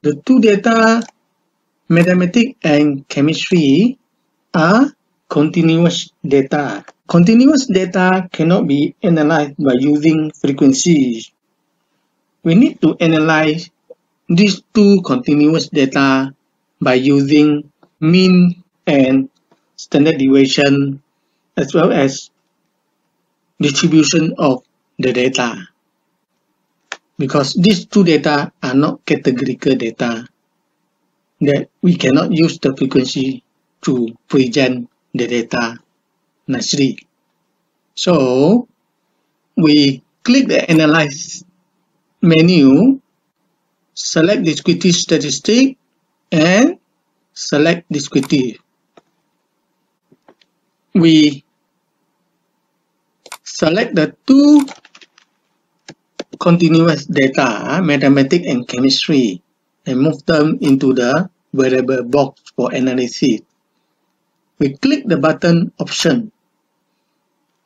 The two data, mathematics and chemistry, are continuous data. Continuous data cannot be analyzed by using frequencies. We need to analyze these two continuous data by using mean and standard deviation as well as distribution of the data, because these two data are not categorical data that we cannot use the frequency to present the data nicely. So we click the Analyze menu, select Descriptive Statistic and select Descriptive. We select the two continuous data, mathematics and chemistry, and move them into the variable box for analysis. We click the button option.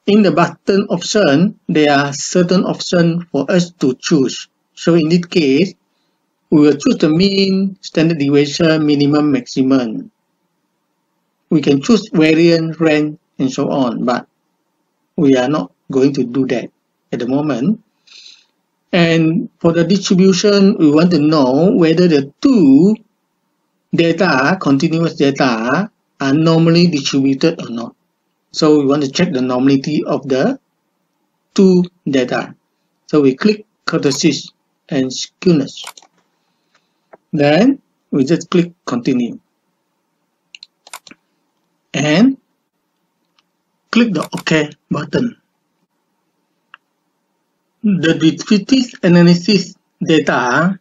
In the button option, there are certain options for us to choose. So in this case, we will choose the mean, standard deviation, minimum, maximum. We can choose variance, range, and so on, but we are not going to do that at the moment. And for the distribution, we want to know whether the two data, continuous data, are normally distributed or not. So we want to check the normality of the two data. So we click Kurtosis and Skewness. Then we just click Continue. And click the OK button. The descriptive analysis data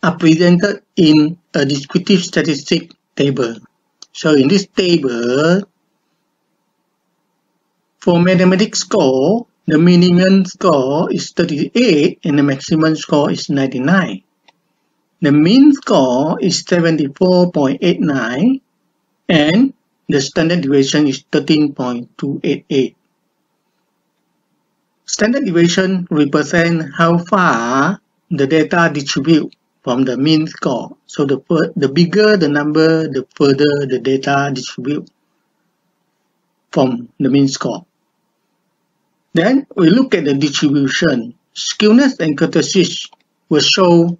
are presented in a descriptive statistic table. So in this table, for mathematics score, the minimum score is 38 and the maximum score is 99. The mean score is 74.89 and the standard deviation is 13.288. Standard deviation represents how far the data distribute from the mean score. So the bigger the number, the further the data distribute from the mean score. Then we look at the distribution. Skewness and kurtosis will show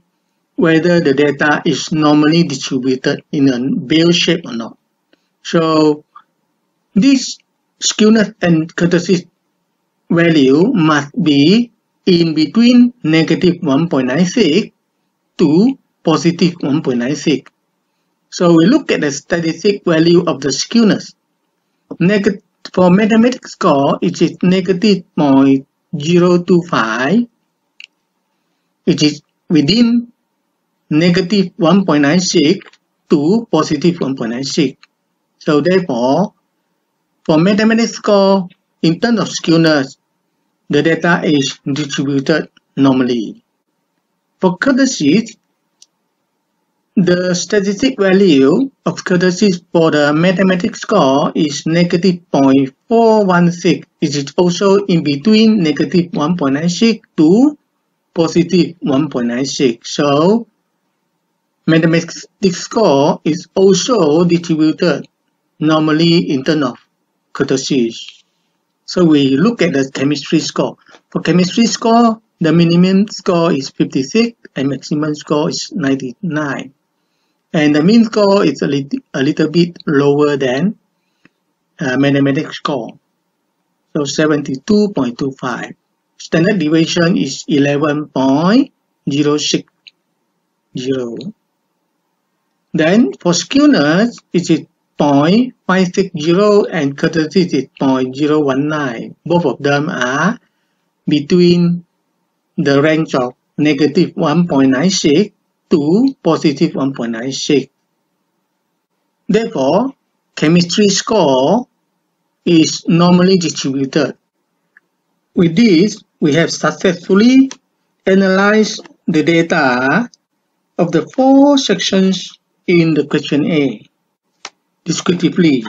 whether the data is normally distributed in a bell shape or not. So this skewness and kurtosis value must be in between negative 1.96 to positive 1.96. So we look at the statistic value of the skewness. For mathematics score, it is negative 0.025. It is within negative 1.96 to positive 1.96. So therefore, for mathematics score, in terms of skewness, the data is distributed normally. For kurtosis, the statistic value of kurtosis for the mathematics score is negative 0.416. It is also in between negative 1.96 to positive 1.96. So mathematics score is also distributed normally in terms of kurtosis. So we look at the chemistry score. For chemistry score, the minimum score is 56 and maximum score is 99. And the mean score is a little bit lower than mathematics score. So 72.25. Standard deviation is 11.060. Then for skewness, it is 0.560 and kurtosis is 0.019. Both of them are between the range of negative 1.96 to positive 1.96. Therefore, chemistry score is normally distributed. With this, we have successfully analyzed the data of the 4 sections in the questionnaire descriptively.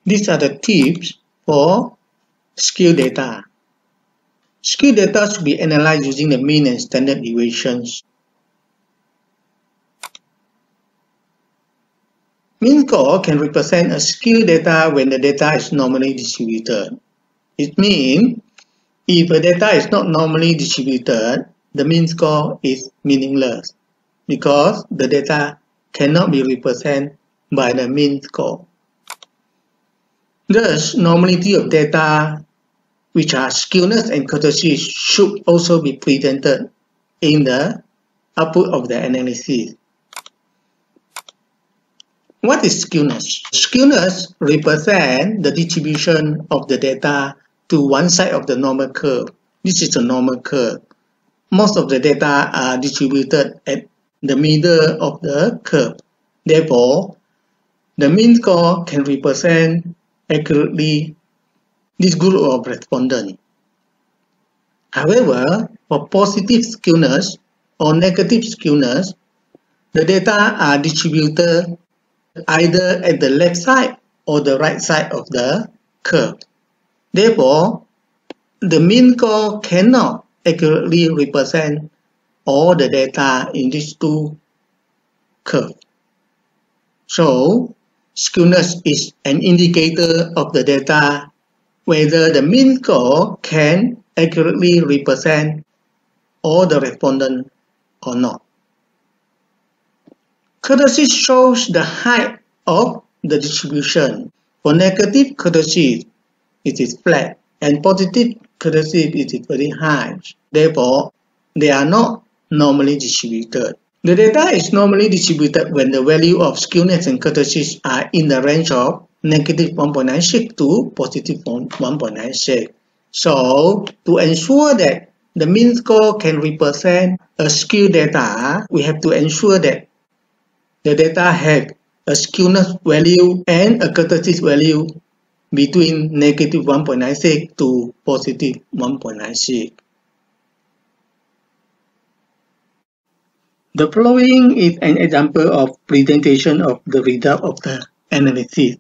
These are the tips for skew data. Skew data should be analyzed using the mean and standard deviations. Mean score can represent a skewed data when the data is normally distributed. It means if the data is not normally distributed, the mean score is meaningless because the data cannot be represented by the mean score. Thus, normality of data, which are skewness and kurtosis, should also be presented in the output of the analysis. What is skewness? Skewness represents the distribution of the data to one side of the normal curve. This is a normal curve. Most of the data are distributed at the middle of the curve. Therefore, the mean score can represent accurately this group of respondents. However, for positive skewness or negative skewness, the data are distributed either at the left side or the right side of the curve. Therefore, the mean score cannot accurately represent all the data in these two curves. So, skewness is an indicator of the data whether the mean score can accurately represent all the respondents or not. Kurtosis shows the height of the distribution. For negative kurtosis, it is flat, and positive kurtosis it is very high. Therefore, they are not normally distributed. The data is normally distributed when the value of skewness and kurtosis are in the range of negative 1.96 to positive 1.96. So, to ensure that the mean score can represent a skewed data, we have to ensure that the data have a skewness value and a kurtosis value between negative 1.96 to positive 1.96. The following is an example of presentation of the result of the analysis.